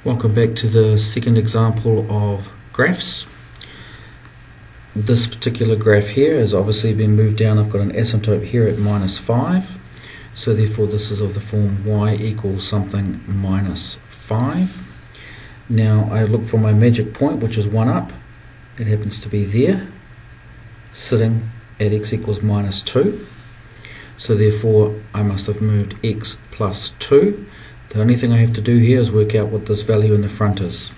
Welcome back to the second example of graphs. This particular graph here has obviously been moved down. I've got an asymptote here at -5, so therefore this is of the form y equals something -5. Now I look for my magic point, which is 1 up. It happens to be there, sitting at x equals -2. So therefore I must have moved x plus 2. The only thing I have to do here is work out what this value in the front is.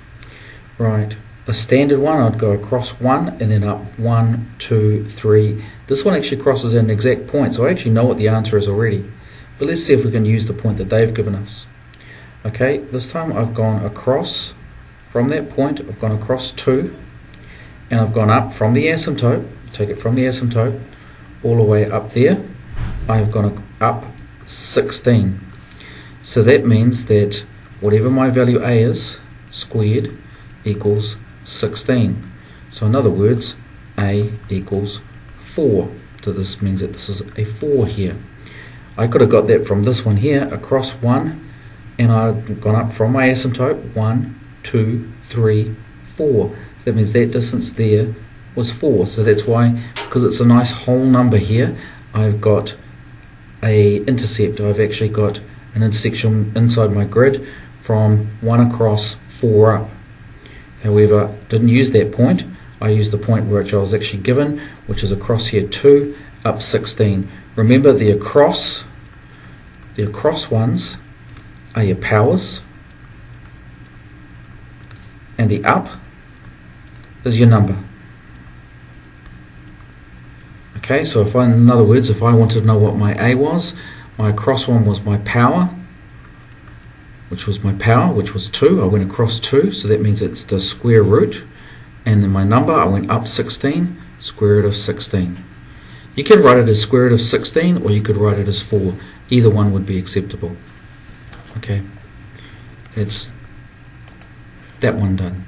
Right, a standard one, I'd go across 1 and then up 1, 2, 3. This one actually crosses at an exact point, so I actually know what the answer is already. But let's see if we can use the point that they've given us. Okay, this time I've gone across from that point, I've gone across 2, and I've gone up from the asymptote, take it from the asymptote, all the way up there. I've gone up 16. So that means that whatever my value a is, squared, equals 16. So in other words, a equals 4. So this means that this is a 4 here. I could have got that from this one here, across 1, and I've gone up from my asymptote, 1, 2, 3, 4. So that means that distance there was 4. So that's why, because it's a nice whole number here, I've got a intercept. I've actually got an intersection inside my grid from 1 across, 4 up. However, didn't use that point. I used the point which I was actually given, which is across here 2, up 16. Remember, the across ones are your powers, and the up is your number. Okay, so in other words, if I wanted to know what my a was, my across one was my power, which was 2. I went across 2, so that means it's the square root. And then my number, I went up 16, square root of 16. You can write it as square root of 16, or you could write it as 4. Either one would be acceptable. Okay, that's that one done.